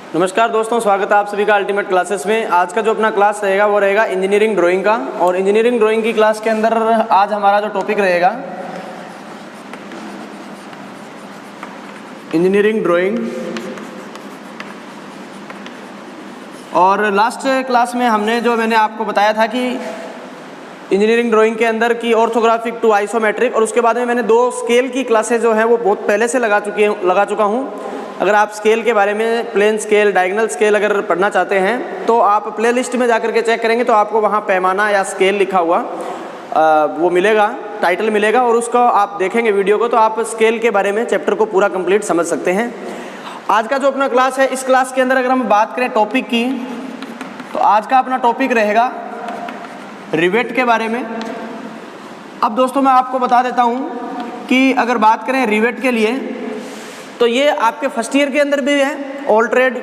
नमस्कार दोस्तों, स्वागत है आप सभी का अल्टीमेट क्लासेस में। आज का जो अपना क्लास रहेगा वो रहेगा इंजीनियरिंग ड्राइंग का। और इंजीनियरिंग ड्राइंग की क्लास के अंदर आज हमारा जो टॉपिक रहेगा इंजीनियरिंग ड्राइंग। और लास्ट क्लास में मैंने आपको बताया था कि इंजीनियरिंग ड्राइंग के अंदर की ऑर्थोग्राफिक टू आइसोमेट्रिक, और उसके बाद में मैंने 2 स्केल की क्लासेस जो हैं वो बहुत पहले से लगा चुका हूँ। अगर आप स्केल के बारे में, प्लेन स्केल, डायगोनल स्केल अगर पढ़ना चाहते हैं तो आप प्लेलिस्ट में जाकर के चेक करेंगे तो आपको वहाँ पैमाना या स्केल लिखा हुआ वो मिलेगा, टाइटल मिलेगा, और उसको आप देखेंगे वीडियो को तो आप स्केल के बारे में चैप्टर को पूरा कंप्लीट समझ सकते हैं। आज का जो अपना क्लास है, इस क्लास के अंदर अगर हम बात करें टॉपिक की, तो आज का अपना टॉपिक रहेगा रिवेट के बारे में। अब दोस्तों मैं आपको बता देता हूँ कि अगर बात करें रिवेट के लिए तो ये आपके फर्स्ट ईयर के अंदर भी है, ऑल ट्रेड,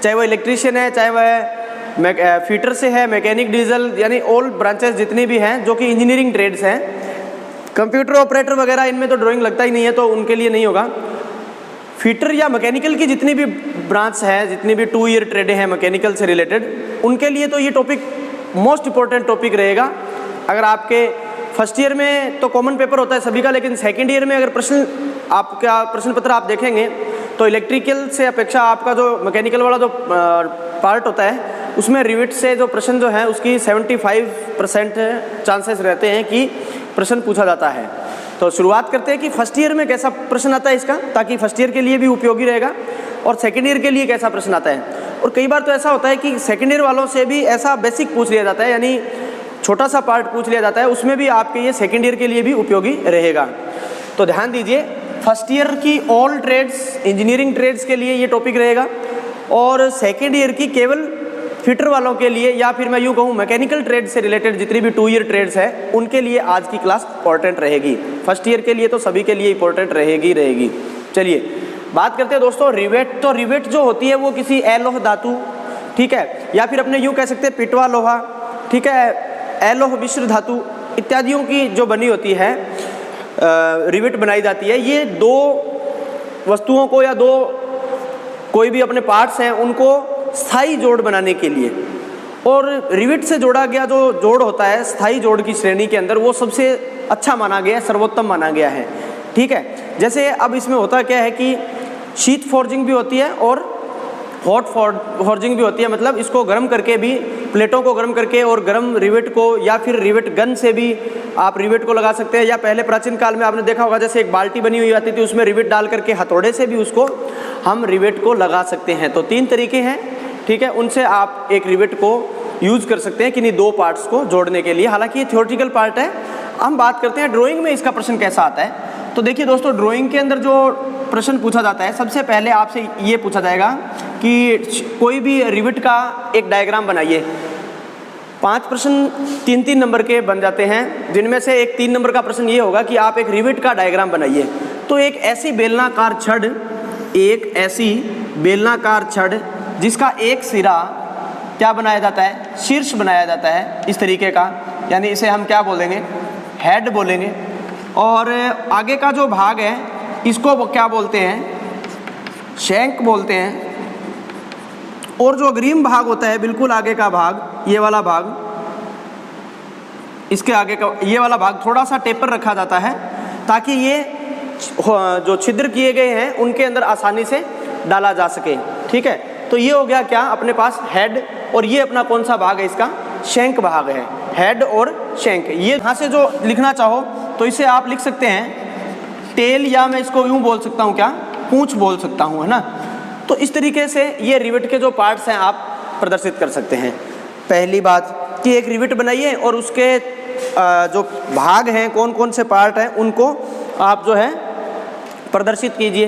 चाहे वो इलेक्ट्रीशियन है, चाहे वह फीटर से है, मैकेनिक, डीजल, यानी ऑल ब्रांचेस जितनी भी हैं जो कि इंजीनियरिंग ट्रेड्स हैं। कंप्यूटर ऑपरेटर वगैरह इनमें तो ड्राइंग लगता ही नहीं है, तो उनके लिए नहीं होगा। फीटर या मैकेनिकल की जितनी भी ब्रांच है, जितनी भी 2 ईयर ट्रेड हैं मैकेनिकल से रिलेटेड, उनके लिए तो ये टॉपिक मोस्ट इंपॉर्टेंट टॉपिक रहेगा। अगर आपके फर्स्ट ईयर में तो कॉमन पेपर होता है सभी का, लेकिन सेकंड ईयर में अगर प्रश्न पत्र आप देखेंगे तो इलेक्ट्रिकल से अपेक्षा आपका जो मैकेनिकल वाला जो पार्ट होता है उसमें रिवेट से जो प्रश्न जो है उसकी 75% चांसेस रहते हैं कि प्रश्न पूछा जाता है। तो शुरुआत करते हैं कि फर्स्ट ईयर में कैसा प्रश्न आता है इसका, ताकि फर्स्ट ईयर के लिए भी उपयोगी रहेगा और सेकेंड ईयर के लिए कैसा प्रश्न आता है। और कई बार तो ऐसा होता है कि सेकेंड ईयर वालों से भी ऐसा बेसिक पूछ लिया जाता है, यानी छोटा सा पार्ट पूछ लिया जाता है, उसमें भी आपके ये सेकेंड ईयर के लिए भी उपयोगी रहेगा। तो ध्यान दीजिए, फर्स्ट ईयर की ऑल ट्रेड्स, इंजीनियरिंग ट्रेड्स के लिए ये टॉपिक रहेगा, और सेकेंड ईयर की केवल फिटर वालों के लिए, या फिर मैं यूँ कहूँ मैकेनिकल ट्रेड से रिलेटेड जितनी भी 2 ईयर ट्रेड्स हैं उनके लिए आज की क्लास इंपॉर्टेंट रहेगी। फर्स्ट ईयर के लिए तो सभी के लिए इंपॉर्टेंट रहेगी। चलिए बात करते हैं दोस्तों रिवेट। तो रिवेट जो होती है वो किसी अलोह धातु, ठीक है, या फिर अपने यूँ कह सकते हैं पिटवा लोहा, ठीक है, अलोह मिश्र धातु इत्यादियों की जो बनी होती है रिवेट बनाई जाती है। ये 2 वस्तुओं को या 2 कोई भी अपने पार्ट्स हैं उनको स्थायी जोड़ बनाने के लिए, और रिवेट से जोड़ा गया जो जोड़ होता है स्थायी जोड़ की श्रेणी के अंदर, वो सबसे अच्छा माना गया है, सर्वोत्तम माना गया है, ठीक है। जैसे अब इसमें होता क्या है कि शीट फोर्जिंग भी होती है और हॉट फोर्जिंग भी होती है, मतलब इसको गर्म करके भी, प्लेटों को गर्म करके और गर्म रिवेट को, या फिर रिवेट गन से भी आप रिवेट को लगा सकते हैं। या पहले प्राचीन काल में आपने देखा होगा जैसे एक बाल्टी बनी हुई आती थी, उसमें रिवेट डाल करके हथौड़े से भी उसको हम रिवेट को लगा सकते हैं। तो 3 तरीके हैं, ठीक है, उनसे आप एक रिवेट को यूज कर सकते हैं किन्हीं 2 पार्ट्स को जोड़ने के लिए। हालांकि ये थ्योरेटिकल पार्ट है। हम बात करते हैं ड्राइंग में इसका प्रश्न कैसा आता है। तो देखिए दोस्तों, ड्राइंग के अंदर जो प्रश्न पूछा जाता है, सबसे पहले आपसे ये पूछा जाएगा कि कोई भी रिवेट का एक डायग्राम बनाइए। 5 प्रश्न 3-3 नंबर के बन जाते हैं, जिनमें से एक 3 नंबर का प्रश्न ये होगा कि आप एक रिवेट का डायग्राम बनाइए। तो एक ऐसी बेलनाकार छड़ जिसका एक सिरा क्या बनाया जाता है, शीर्ष बनाया जाता है इस तरीके का, यानी इसे हम क्या बोलेंगे, हेड बोलेंगे। और आगे का जो भाग है इसको क्या बोलते हैं, शैंक बोलते हैं। और जो अग्रिम भाग होता है, बिल्कुल आगे का भाग, ये वाला भाग, इसके आगे का ये वाला भाग थोड़ा सा टेपर रखा जाता है ताकि ये जो छिद्र किए गए हैं उनके अंदर आसानी से डाला जा सके, ठीक है। तो ये हो गया क्या, अपने पास हेड, और ये अपना कौन सा भाग है, इसका शैंक भाग है, हेड और शैंक। ये यहाँ से जो लिखना चाहो तो इसे आप लिख सकते हैं टेल, या मैं इसको यूँ बोल सकता हूँ, क्या, पूंछ बोल सकता हूँ, है ना। तो इस तरीके से ये रिवेट के जो पार्ट्स हैं आप प्रदर्शित कर सकते हैं। पहली बात कि एक रिवेट बनाइए और उसके जो भाग हैं, कौन कौन से पार्ट हैं, उनको आप जो है प्रदर्शित कीजिए।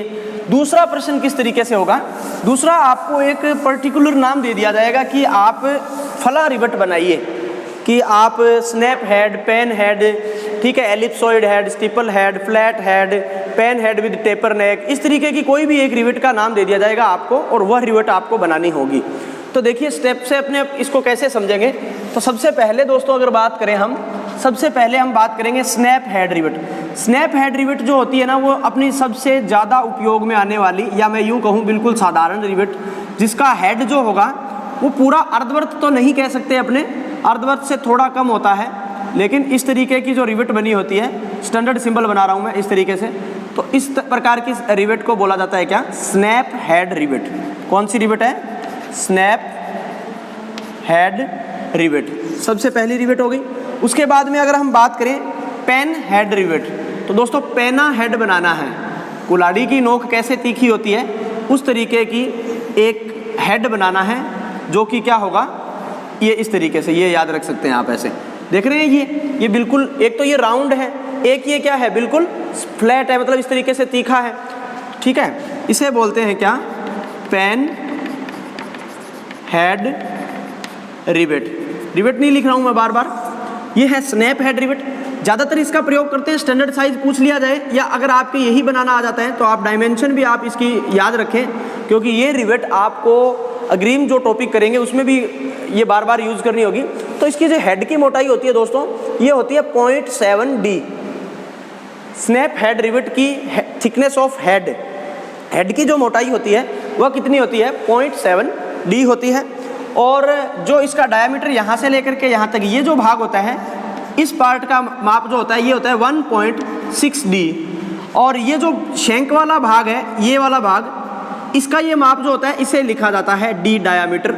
दूसरा प्रश्न किस तरीके से होगा, दूसरा आपको एक पर्टिकुलर नाम दे दिया जाएगा कि आप फला रिवेट बनाइए, कि आप स्नैप हेड, पेन हेड, ठीक है, ellipsoid head, steeple head, flat head, pan head with taper neck, इस तरीके की कोई भी एक रिवेट का नाम दे दिया जाएगा आपको, और वह रिवेट आपको बनानी होगी। तो देखिए स्टेप से अपने इसको कैसे समझेंगे। तो सबसे पहले दोस्तों अगर बात करें हम, सबसे पहले हम बात करेंगे snap head rivet. Snap head rivet जो होती है ना, वो अपनी सबसे ज़्यादा उपयोग में आने वाली, या मैं यूँ कहूँ बिल्कुल साधारण रिवेट जिसका हेड जो होगा वो पूरा अर्धवृत्त तो नहीं कह सकते अपने, अर्धवृत्त से थोड़ा कम होता है, लेकिन इस तरीके की जो रिवेट बनी होती है, स्टैंडर्ड सिंबल बना रहा हूँ मैं इस तरीके से, तो इस प्रकार की रिवेट को बोला जाता है क्या? Snap head rivet. कौन सी रिवेट है? स्नैप हेड रिवेट, सबसे पहली रिवेट हो गई। उसके बाद में अगर हम बात करें पेन हेड रिवेट, तो दोस्तों पेना हेड बनाना है। कुल्हाड़ी की नोक कैसे तीखी होती है, उस तरीके की एक हेड बनाना है, जो कि क्या होगा, ये इस तरीके से, ये याद रख सकते हैं आप ऐसे। देख रहे हैं ये बिल्कुल, एक तो ये राउंड है, एक ये क्या है, बिल्कुल फ्लैट है, मतलब इस तरीके से तीखा है, ठीक है। इसे बोलते हैं क्या? Pen head rivet. रिवेट नहीं लिख रहा हूँ मैं बार बार, ये है स्नैप हेड रिवेट। ज़्यादातर इसका प्रयोग करते हैं, स्टैंडर्ड साइज पूछ लिया जाए, या अगर आपके यही बनाना आ जाता है तो आप डायमेंशन भी आप इसकी याद रखें, क्योंकि ये रिवेट आपको अग्रिम जो टॉपिक करेंगे उसमें भी ये बार बार यूज़ करनी होगी। तो इसकी जो हेड की मोटाई होती है दोस्तों, ये होती है 0.7 D। स्नैप हेड रिवेट की थिकनेस ऑफ हेड की जो मोटाई होती है वह कितनी होती है? 0.7 D होती है। और जो इसका डायमीटर यहाँ से लेकर के यहाँ तक ये जो भाग होता है, इस पार्ट का माप जो होता है ये होता है 1.6 D। और ये जो शंक वाला भाग है, ये वाला भाग, इसका ये माप जो होता है इसे लिखा जाता है D डायामीटर।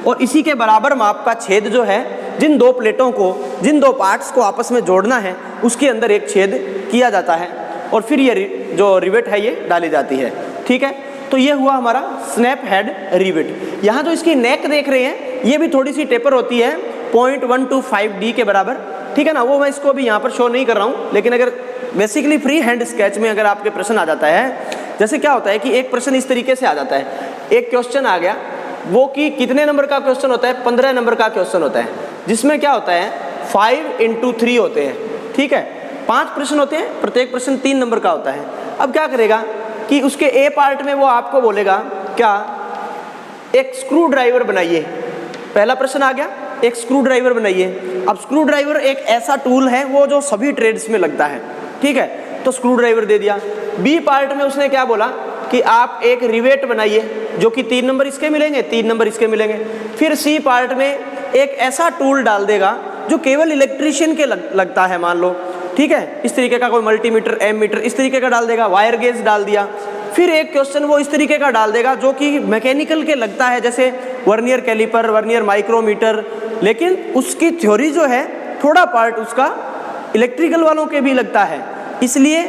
और इसी के बराबर माप का छेद जो है, जिन दो प्लेटों को, जिन दो पार्ट्स को आपस में जोड़ना है, उसके अंदर एक छेद किया जाता है और फिर ये जो रिवेट है ये डाली जाती है, ठीक है। तो ये हुआ हमारा स्नैप हेड रिवेट। यहाँ जो इसकी नेक देख रहे हैं, ये भी थोड़ी सी टेपर होती है 0.125 D के बराबर, ठीक है ना। वो मैं इसको भी यहाँ पर शो नहीं कर रहा हूँ, लेकिन अगर बेसिकली फ्री हैंड स्केच में अगर आपके प्रश्न आ जाता है, जैसे क्या होता है कि एक प्रश्न इस तरीके से आ जाता है, एक क्वेश्चन आ गया, वो कि कितने नंबर का क्वेश्चन होता है? 15 नंबर का क्वेश्चन होता है, जिसमें क्या होता है 5 into 3 होते हैं, ठीक है। 5 प्रश्न होते हैं, प्रत्येक प्रश्न 3 नंबर का होता है। अब क्या करेगा कि उसके ए पार्ट में वो आपको बोलेगा क्या, एक स्क्रू ड्राइवर बनाइए। पहला प्रश्न आ गया, एक स्क्रू ड्राइवर बनाइए। अब स्क्रू ड्राइवर एक ऐसा टूल है वो जो सभी ट्रेड्स में लगता है, ठीक है, तो स्क्रू ड्राइवर दे दिया। बी पार्ट में उसने क्या बोला कि आप एक रिवेट बनाइए, जो कि 3 नंबर इसके मिलेंगे, 3 नंबर इसके मिलेंगे। फिर सी पार्ट में एक ऐसा टूल डाल देगा जो केवल इलेक्ट्रीशियन के लगता है, मान लो, ठीक है, इस तरीके का कोई मल्टीमीटर, एमीटर, इस तरीके का डाल देगा, वायर गेज डाल दिया। फिर एक क्वेश्चन वो इस तरीके का डाल देगा जो कि मैकेनिकल के लगता है, जैसे वर्नियर कैलिपर, वर्नियर माइक्रोमीटर, लेकिन उसकी थ्योरी जो है, थोड़ा पार्ट उसका इलेक्ट्रिकल वालों के भी लगता है। इसलिए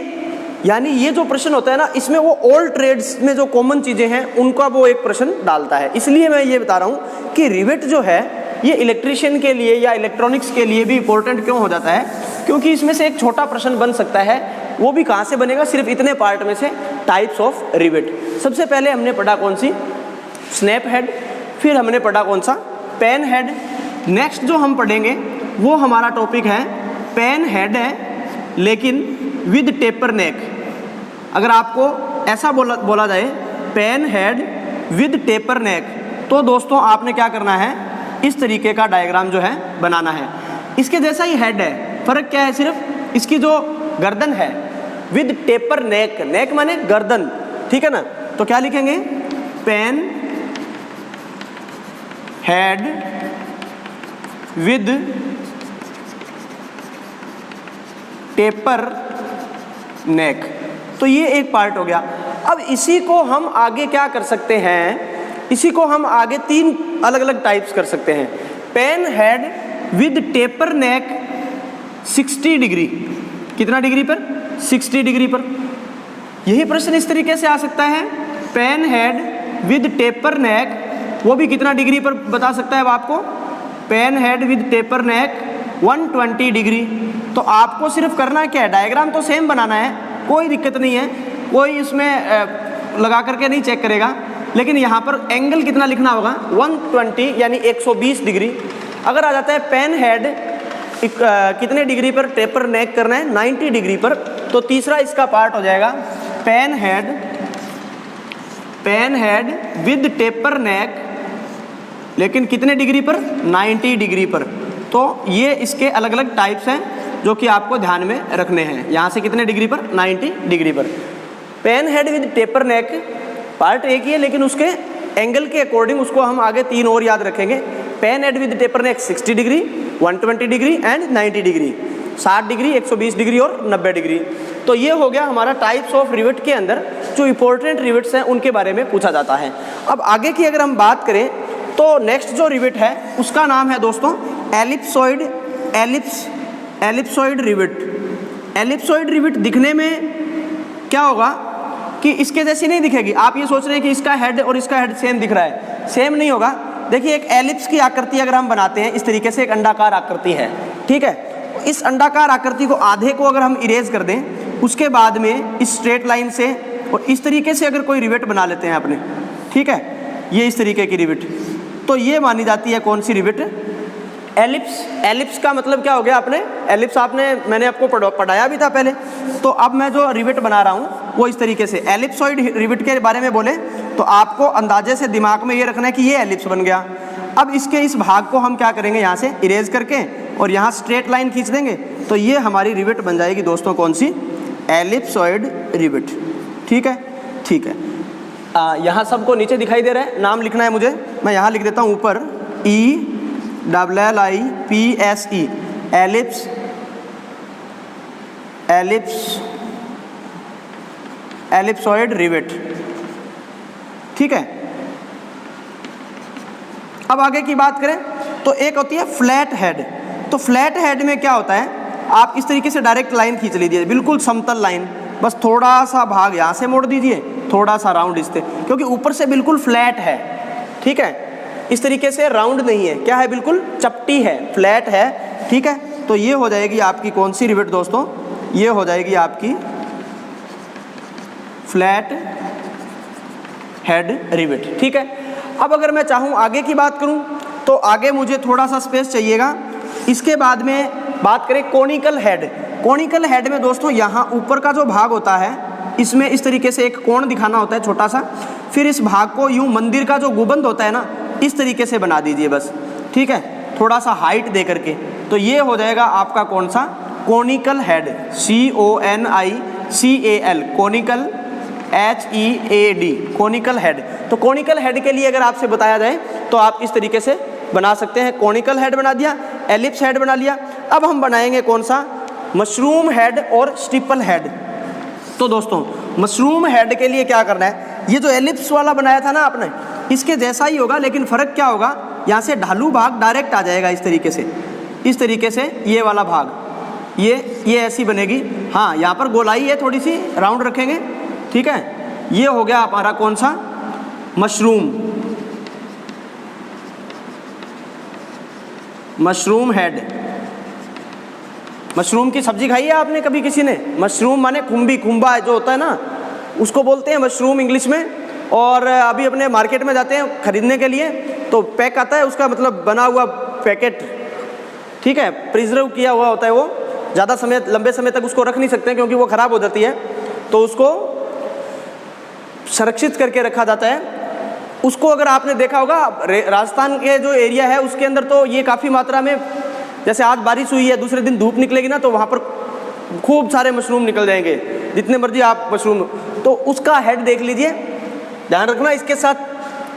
यानी ये जो प्रश्न होता है ना, इसमें वो ऑल ट्रेड्स में जो कॉमन चीज़ें हैं उनका वो एक प्रश्न डालता है। इसलिए मैं ये बता रहा हूँ कि रिवेट जो है ये इलेक्ट्रीशियन के लिए या इलेक्ट्रॉनिक्स के लिए भी इंपॉर्टेंट क्यों हो जाता है, क्योंकि इसमें से एक छोटा प्रश्न बन सकता है। वो भी कहाँ से बनेगा? सिर्फ इतने पार्ट में से, टाइप्स ऑफ रिवेट। सबसे पहले हमने पढ़ा कौन सी? Snap head. फिर हमने पढ़ा कौन सा? Pen head. नेक्स्ट जो हम पढ़ेंगे वो हमारा टॉपिक है पेन हेड है, लेकिन विद टेपर नेक। अगर आपको ऐसा बोला जाए पेन हेड विद टेपर नेक, तो दोस्तों आपने क्या करना है, इस तरीके का डायग्राम जो है बनाना है। इसके जैसा ही हेड है, फर्क क्या है? सिर्फ इसकी जो गर्दन है विद टेपर नेक, नेक माने गर्दन, ठीक है ना। तो क्या लिखेंगे? पेन हेड विद टेपर नेक। तो ये एक पार्ट हो गया। अब इसी को हम आगे क्या कर सकते हैं, इसी को हम आगे 3 अलग अलग टाइप्स कर सकते हैं। Pen head with taper neck 60 degree, कितना डिग्री पर? 60 डिग्री पर। यही प्रश्न इस तरीके से आ सकता है, पेन हेड विद टेपर नेक, वो भी कितना डिग्री पर बता सकता है अब आपको? Pen head with taper neck 120 degree. तो आपको सिर्फ करना क्या है, डायग्राम तो सेम बनाना है, कोई दिक्कत नहीं है, कोई इसमें लगा करके नहीं चेक करेगा, लेकिन यहाँ पर एंगल कितना लिखना होगा? 120 यानी 120 डिग्री। अगर आ जाता है पेन हेड कितने डिग्री पर टेपर नेक करना है? 90 डिग्री पर। तो तीसरा इसका पार्ट हो जाएगा पेन हेड विद टेपर नेक, लेकिन कितने डिग्री पर? 90 डिग्री पर। तो ये इसके अलग अलग टाइप्स हैं जो कि आपको ध्यान में रखने हैं। यहाँ से कितने डिग्री पर? 90 डिग्री पर। Pen head with taper neck part एक ही है, लेकिन उसके एंगल के अकॉर्डिंग उसको हम आगे 3 और याद रखेंगे। Pen head with taper neck 60 degree, 120 degree and 90 degree, 60 degree, 120 degree और 90 डिग्री। तो ये हो गया हमारा टाइप्स ऑफ रिवेट के अंदर जो इंपॉर्टेंट रिवेट्स हैं उनके बारे में पूछा जाता है। अब आगे की अगर हम बात करें तो नेक्स्ट जो रिवेट है उसका नाम है दोस्तों एलिप्सॉइड रिवेट। एलिप्सॉइड रिवेट दिखने में क्या होगा कि इसके जैसी नहीं दिखेगी। आप ये सोच रहे हैं कि इसका हेड और इसका हेड सेम दिख रहा है, सेम नहीं होगा। देखिए एक एलिप्स की आकृति अगर हम बनाते हैं इस तरीके से, एक अंडाकार आकृति है, ठीक है। इस अंडाकार आकृति को आधे को अगर हम इरेज कर दें, उसके बाद में इस स्ट्रेट लाइन से और इस तरीके से अगर कोई रिवेट बना लेते हैं अपने, ठीक है, ये इस तरीके की रिवेट, तो ये मानी जाती है कौन सी रिवेट? एलिप्स। एलिप्स का मतलब क्या हो गया आपने? एलिप्स मैंने आपको पढ़ाया भी था पहले। तो अब मैं जो रिवेट बना रहा हूँ वो इस तरीके से। एलिप्सॉइड रिवेट के बारे में बोले तो आपको अंदाजे से दिमाग में ये रखना है कि ये एलिप्स बन गया। अब इसके इस भाग को हम क्या करेंगे, यहाँ से इरेज करके और यहाँ स्ट्रेट लाइन खींच देंगे, तो ये हमारी रिवेट बन जाएगी दोस्तों कौन सी? Ellipsoid rivet. ठीक है, ठीक है। यहाँ सबको नीचे दिखाई दे रहा है, नाम लिखना है मुझे, मैं यहाँ लिख देता हूँ ऊपर ELLIPSE, एलिप्सॉइड रिवेट। ठीक है। अब आगे की बात करें तो एक होती है फ्लैट हेड। तो फ्लैट हेड में क्या होता है, आप इस तरीके से डायरेक्ट लाइन खींच लीजिए, बिल्कुल समतल लाइन, बस थोड़ा सा भाग यहाँ से मोड़ दीजिए, थोड़ा सा राउंड इससे, क्योंकि ऊपर से बिल्कुल फ्लैट है, ठीक है, इस तरीके से राउंड नहीं है, क्या है, बिल्कुल चपटी है, फ्लैट है, ठीक है। तो ये हो जाएगी आपकी कौन सी रिवेट दोस्तों? ये हो जाएगी आपकी फ्लैट हेड रिवेट। ठीक है। अब अगर मैं चाहूँ आगे की बात करूँ तो आगे मुझे थोड़ा सा स्पेस चाहिएगा। इसके बाद में बात करें कोनिकल हेड। कोनिकल हेड में दोस्तों यहाँ ऊपर का जो भाग होता है इसमें इस तरीके से एक कोण दिखाना होता है छोटा सा, फिर इस भाग को यूँ मंदिर का जो गुंबद होता है ना, इस तरीके से बना दीजिए बस, ठीक है, थोड़ा सा हाइट दे करके। तो ये हो जाएगा आपका कौन सा? Conical head, CONICAL, conical HEAD, conical head. तो कोनिकल हेड के लिए अगर आपसे बताया जाए तो आप इस तरीके से बना सकते हैं। कोनिकल हेड बना दिया, एलिप्स हेड बना लिया। अब हम बनाएंगे कौन सा? मशरूम हेड और स्टीपल हेड। तो दोस्तों मशरूम हेड के लिए क्या करना है, ये जो एलिप्स वाला बनाया था ना आपने, इसके जैसा ही होगा, लेकिन फ़र्क क्या होगा, यहाँ से ढालू भाग डायरेक्ट आ जाएगा इस तरीके से, इस तरीके से ये वाला भाग, ये ऐसी बनेगी। हाँ, यहाँ पर गोलाई है, थोड़ी सी राउंड रखेंगे, ठीक है। ये हो गया हमारा कौन सा? Mushroom head. मशरूम की सब्जी खाई है आपने कभी किसी ने? मशरूम माने खुम्बा जो होता है ना, उसको बोलते हैं मशरूम इंग्लिश में। और अभी अपने मार्केट में जाते हैं खरीदने के लिए तो पैक आता है, उसका मतलब बना हुआ पैकेट, ठीक है, प्रिजर्व किया हुआ होता है। वो ज़्यादा समय, लंबे समय तक उसको रख नहीं सकते क्योंकि वो ख़राब हो जाती है, तो उसको संरक्षित करके रखा जाता है। उसको अगर आपने देखा होगा राजस्थान के जो एरिया है उसके अंदर, तो ये काफ़ी मात्रा में, जैसे आज बारिश हुई है, दूसरे दिन धूप निकलेगी ना, तो वहाँ पर खूब सारे मशरूम निकल जाएंगे, जितने मर्जी आप मशरूम। तो उसका हेड देख लीजिए, ध्यान रखना। इसके साथ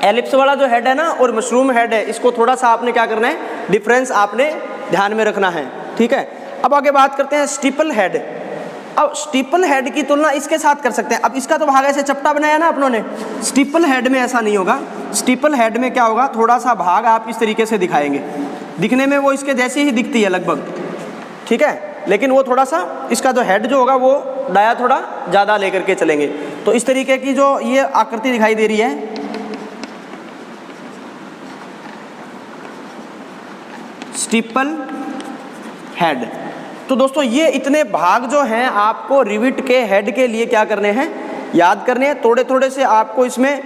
एलिप्स वाला जो हेड है ना और मशरूम हेड है, इसको थोड़ा सा आपने क्या करना है, डिफरेंस आपने ध्यान में रखना है, ठीक है। अब आगे बात करते हैं स्टीपल हेड। अब स्टीपल हेड की तुलना इसके साथ कर सकते हैं। अब इसका तो भाग ऐसे चपटा बनाया ना अपनों ने, स्टीपल हेड में ऐसा नहीं होगा। स्टीपल हेड में क्या होगा, थोड़ा सा भाग आप इस तरीके से दिखाएंगे, दिखने में वो इसके जैसी ही दिखती है लगभग, ठीक है, लेकिन वो थोड़ा सा, इसका जो हेड जो होगा वो डाया थोड़ा ज़्यादा लेकर के चलेंगे। तो इस तरीके की जो ये आकृति दिखाई दे रही है, स्टीपल हेड। तो दोस्तों ये इतने भाग जो हैं आपको रिवेट के हेड के लिए क्या करने हैं, याद करने हैं। थोड़े थोड़े से आपको इसमें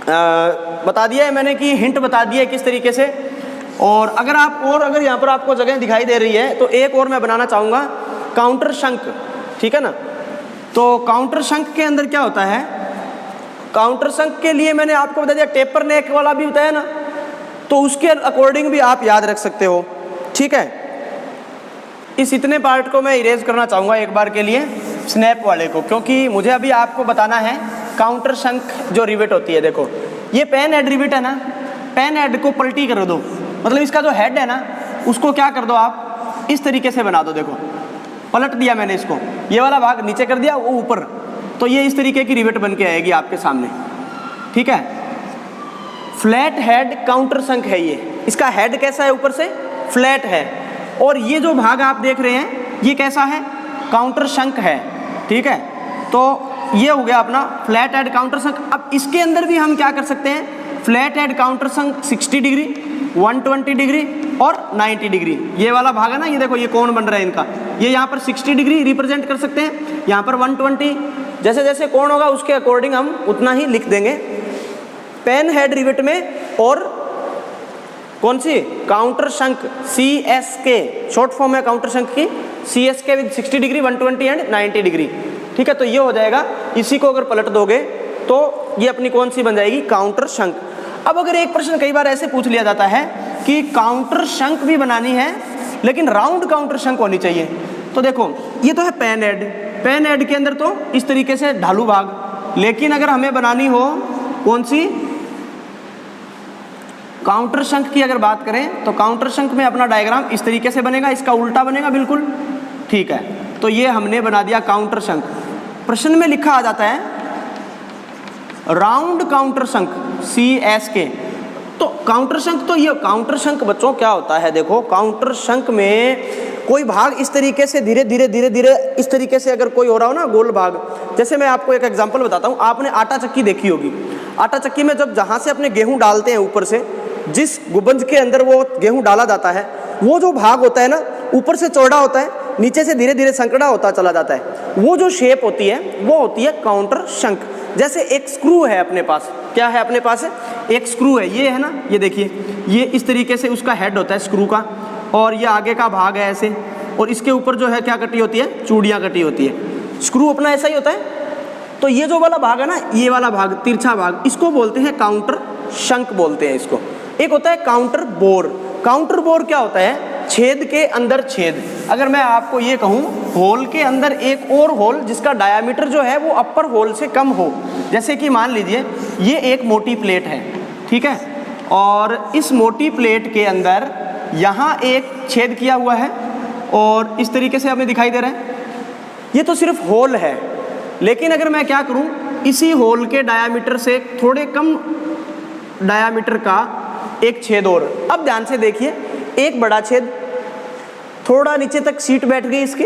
बता दिया है मैंने कि हिंट बता दिया है किस तरीके से। और अगर यहाँ पर आपको जगह दिखाई दे रही है तो एक और मैं बनाना चाहूँगा, काउंटर शंक, ठीक है ना। तो काउंटर शंक के अंदर क्या होता है, काउंटर शंक के लिए मैंने आपको बता दिया, टेपर नेक वाला भी बताया ना, तो उसके अकॉर्डिंग भी आप याद रख सकते हो, ठीक है। इस इतने पार्ट को मैं इरेज करना चाहूँगा एक बार के लिए, स्नैप वाले को, क्योंकि मुझे अभी आपको बताना है काउंटर शंक जो रिवेट होती है। देखो ये पेन हेड रिवेट है ना, पेन हेड को पलटी कर दो, मतलब इसका जो हेड है ना उसको क्या कर दो आप इस तरीके से बना दो। देखो पलट दिया मैंने इसको, ये वाला भाग नीचे कर दिया, वो ऊपर, तो ये इस तरीके की रिवेट बन के आएगी आपके सामने, ठीक है। फ्लैट हेड काउंटर संक है ये, इसका हेड कैसा है, ऊपर से फ्लैट है, और ये जो भाग आप देख रहे हैं ये कैसा है, काउंटर शंक है, ठीक है। तो ये हो गया अपना फ्लैट हेड काउंटर शंक। अब इसके अंदर भी हम क्या कर सकते हैं, flat head counter शंक 60 degree, 120 degree और 90 डिग्री, ये वाला भाग है ना, ये देखो ये कोण बन रहा है इनका, ये यहाँ पर 60 डिग्री रिप्रेजेंट कर सकते हैं, यहाँ पर 120, जैसे जैसे कोण होगा उसके अकॉर्डिंग हम उतना ही लिख देंगे। पेन हेड रिवेट में और कौन सी, काउंटर शंक CSK, शॉर्ट फॉर्म है काउंटर शंक की, CSK with 60 degree, 120 and 90 degree, ठीक है। तो ये हो जाएगा, इसी को अगर पलट दोगे तो ये अपनी कौन सी बन जाएगी, काउंटर शंक। अब अगर एक प्रश्न कई बार ऐसे पूछ लिया जाता है कि काउंटर शंक भी बनानी है लेकिन राउंड काउंटर शंक होनी चाहिए, तो देखो ये तो है पेन हेड, पेन हेड के अंदर तो इस तरीके से ढालू भाग, लेकिन अगर हमें बनानी हो कौन सी, काउंटर शंक की अगर बात करें तो काउंटर शंक में अपना डायग्राम इस तरीके से बनेगा, इसका उल्टा बनेगा बिल्कुल, ठीक है। तो ये हमने बना दिया काउंटर शंक। प्रश्न में लिखा आ जाता है राउंड काउंटर शंक CSK। तो काउंटर शंक, तो ये काउंटर शंक बच्चों क्या होता है, देखो काउंटर शंक में कोई भाग इस तरीके से धीरे धीरे धीरे धीरे इस तरीके से अगर कोई हो रहा हो ना गोल भाग, जैसे मैं आपको एक एग्जांपल बताता हूँ, आपने आटा चक्की देखी होगी, आटा चक्की में जब जहाँ से अपने गेहूँ डालते हैं ऊपर से, जिस गुंबज के अंदर वो गेहूँ डाला जाता है, वो जो भाग होता है ना ऊपर से चौड़ा होता है, नीचे से धीरे धीरे संकड़ा होता चला जाता है, वो जो शेप होती है वो होती है काउंटर शंक। जैसे एक स्क्रू है अपने पास, क्या है अपने पास है, एक स्क्रू है, ये है ना, ये देखिए ये इस तरीके से उसका हेड होता है स्क्रू का, और ये आगे का भाग है ऐसे, और इसके ऊपर जो है क्या कटी होती है, चूड़ियाँ कटी होती है। स्क्रू अपना ऐसा ही होता है। तो ये जो वाला भाग है ना, ये वाला भाग तिरछा भाग, इसको बोलते हैं काउंटर शंक बोलते हैं इसको। एक होता है काउंटर बोर। काउंटर बोर क्या होता है, छेद के अंदर छेद। अगर मैं आपको ये कहूँ होल के अंदर एक और होल जिसका डायामीटर जो है वो अपर होल से कम हो, जैसे कि मान लीजिए ये एक मोटी प्लेट है, ठीक है, और इस मोटी प्लेट के अंदर यहाँ एक छेद किया हुआ है और इस तरीके से हमें दिखाई दे रहा है, ये तो सिर्फ होल है। लेकिन अगर मैं क्या करूँ, इसी होल के डायामीटर से थोड़े कम डायामीटर का एक छेद और, अब ध्यान से देखिए, एक बड़ा छेद, थोड़ा नीचे तक सीट बैठ गई इसकी,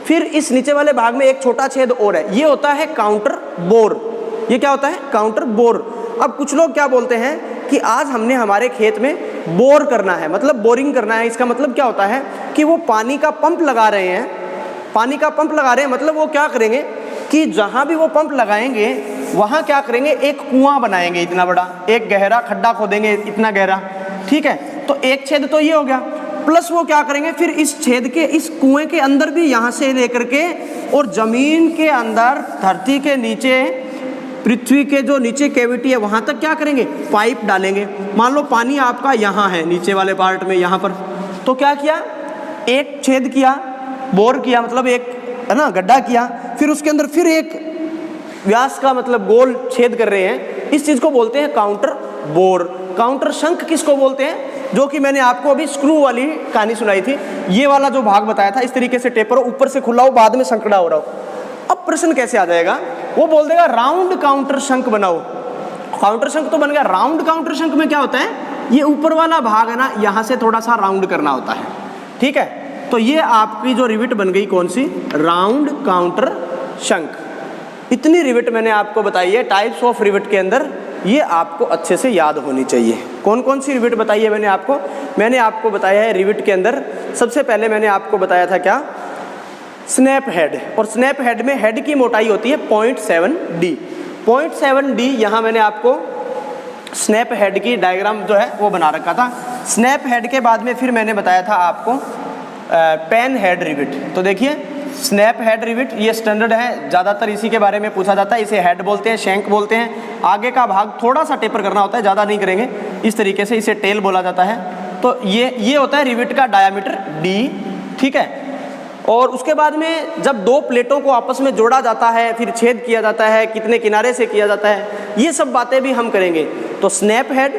फिर इस नीचे वाले भाग में एक छोटा छेद और है, ये होता है काउंटर बोर। ये क्या होता है, काउंटर बोर। अब कुछ लोग क्या बोलते हैं कि आज हमने हमारे खेत में बोर करना है, मतलब बोरिंग करना है। इसका मतलब क्या होता है कि वो पानी का पंप लगा रहे हैं, पानी का पंप लगा रहे हैं, मतलब वो क्या करेंगे कि जहाँ भी वो पंप लगाएंगे वहाँ क्या करेंगे, एक कुआं बनाएंगे इतना बड़ा, एक गहरा खड्डा खोदेंगे इतना गहरा, ठीक है। तो एक छेद तो ये हो गया, प्लस वो क्या करेंगे फिर इस छेद के, इस कुएं के अंदर भी यहाँ से लेकर के और जमीन के अंदर, धरती के नीचे, पृथ्वी के जो नीचे कैविटी है वहाँ तक क्या करेंगे, पाइप डालेंगे। मान लो पानी आपका यहाँ है नीचे वाले पार्ट में, यहाँ पर, तो क्या किया, एक छेद किया, बोर किया, मतलब एक है ना गड्ढा किया, फिर उसके अंदर फिर एक व्यास का मतलब गोल छेद कर रहे हैं, इस चीज़ को बोलते हैं काउंटर बोर। काउंटर शंक किसको बोलते हैं, जो कि मैंने आपको अभी स्क्रू वाली कहानी सुनाई थी, ये वाला जो भाग बताया था, इस तरीके से टेपर हो, ऊपर से खुला हो, बाद में संकड़ा हो रहा हो। अब प्रश्न कैसे आ जाएगा, वो बोल देगा राउंड काउंटर शंक बनाओ। काउंटर शंक तो बन गया, राउंड काउंटर शंक में क्या होता है, ये ऊपर वाला भाग है ना, यहाँ से थोड़ा सा राउंड करना होता है, ठीक है। तो ये आपकी जो रिविट बन गई कौन सी, राउंड काउंटर शंक। इतनी रिविट मैंने आपको बताई है टाइप्स ऑफ रिविट के अंदर, ये आपको अच्छे से याद होनी चाहिए। कौन कौन सी रिविट बताई है मैंने आपको बताया है रिविट के अंदर, सबसे पहले मैंने आपको बताया था क्या, स्नैप हेड। और स्नैप हेड में हेड की मोटाई होती है 0.7D। 0.7D यहाँ मैंने आपको स्नैप हेड की डायग्राम जो है वो बना रखा था। स्नैप हेड के बाद में फिर मैंने बताया था आपको पेन हेड रिविट। तो देखिए स्नैप हेड रिविट ये स्टैंडर्ड है, ज़्यादातर इसी के बारे में पूछा जाता है। इसे हेड बोलते हैं, शैंक बोलते हैं। आगे का भाग थोड़ा सा टेपर करना होता है, ज़्यादा नहीं करेंगे, इस तरीके से इसे टेल बोला जाता है। तो ये होता है रिविट का डायामीटर D, ठीक है। और उसके बाद में जब दो प्लेटों को आपस में जोड़ा जाता है, फिर छेद किया जाता है, कितने किनारे से किया जाता है, ये सब बातें भी हम करेंगे। तो snap head,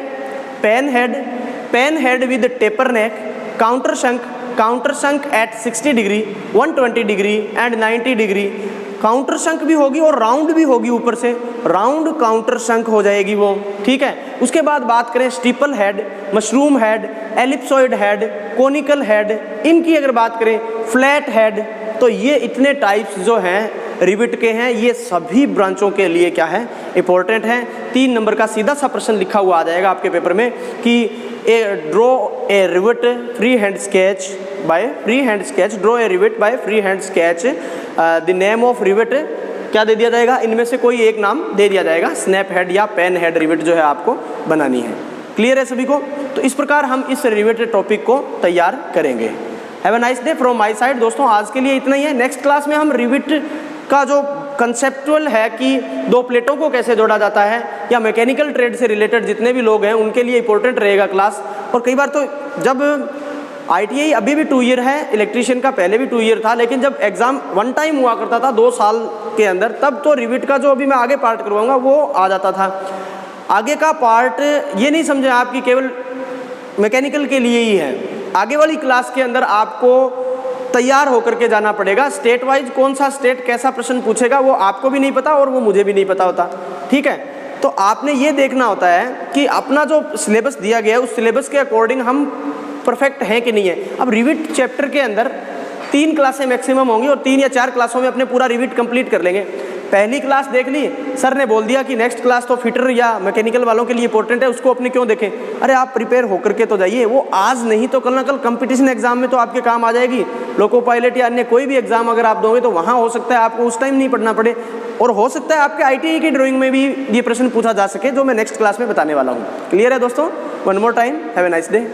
pan head with taper neck, countersunk at 60 degree, 120 degree and 90 degree. Countersunk भी होगी और राउंड भी होगी, ऊपर से राउंड काउंटर शंक हो जाएगी वो, ठीक है। उसके बाद बात करें steeple head, mushroom head, ellipsoid head, conical head, इनकी अगर बात करें फ्लैट हेड, तो ये इतने टाइप्स जो हैं रिविट के हैं, ये सभी ब्रांचों के लिए क्या है, इंपॉर्टेंट हैं। 3 नंबर का सीधा सा प्रश्न लिखा हुआ आ जाएगा आपके पेपर में कि draw a rivet free hand sketch by free hand sketch, draw a rivet by free hand sketch, the name of rivet क्या दे दिया जाएगा, इनमें से कोई एक नाम दे दिया जाएगा, स्नैप हेड या पेन हेड रिविट जो है आपको बनानी है। क्लियर है सभी को? तो इस प्रकार हम इस रिविट टॉपिक को तैयार करेंगे। Have a nice day from my side. दोस्तों आज के लिए इतना ही है। नेक्स्ट क्लास में हम रिविट का जो कंसेप्चुअल है कि 2 प्लेटों को कैसे जोड़ा जाता है, या मैकेनिकल ट्रेड से रिलेटेड जितने भी लोग हैं उनके लिए इंपॉर्टेंट रहेगा क्लास। और कई बार तो जब ITI अभी भी 2 ईयर है, इलेक्ट्रीशियन का पहले भी 2 ईयर था, लेकिन जब एग्ज़ाम 1 टाइम हुआ करता था 2 साल के अंदर, तब तो रिविट का जो अभी मैं आगे पार्ट करवाऊँगा वो आ जाता था। आगे का पार्ट ये नहीं समझे आप कि केवल मैकेनिकल के लिए ही है, आगे वाली क्लास के अंदर आपको तैयार होकर के जाना पड़ेगा। स्टेट वाइज कौन सा स्टेट कैसा प्रश्न पूछेगा वो आपको भी नहीं पता और वो मुझे भी नहीं पता होता, ठीक है। तो आपने ये देखना होता है कि अपना जो सिलेबस दिया गया है उस सिलेबस के अकॉर्डिंग हम परफेक्ट हैं कि नहीं है। अब रिविट चैप्टर के अंदर 3 क्लासें मैक्सिमम होंगी और 3 या 4 क्लासों में अपने पूरा रिविट कंप्लीट कर लेंगे। पहली क्लास देख ली, सर ने बोल दिया कि नेक्स्ट क्लास तो फिटर या मैकेनिकल वालों के लिए इंपॉर्टेंट है, उसको अपने क्यों देखें। अरे आप प्रिपेयर होकर के तो जाइए, वो आज नहीं तो कल ना कल कंपटीशन एग्जाम में तो आपके काम आ जाएगी। लोको पायलट या अन्य कोई भी एग्जाम अगर आप दोगे तो वहाँ हो सकता है आपको उस टाइम नहीं पढ़ना पड़े, और हो सकता है आपके ITI की ड्राइंग में भी ये प्रश्न पूछा जा सके जो मैं नेक्स्ट क्लास में बताने वाला हूँ। क्लियर है दोस्तों? One more time, have a nice day.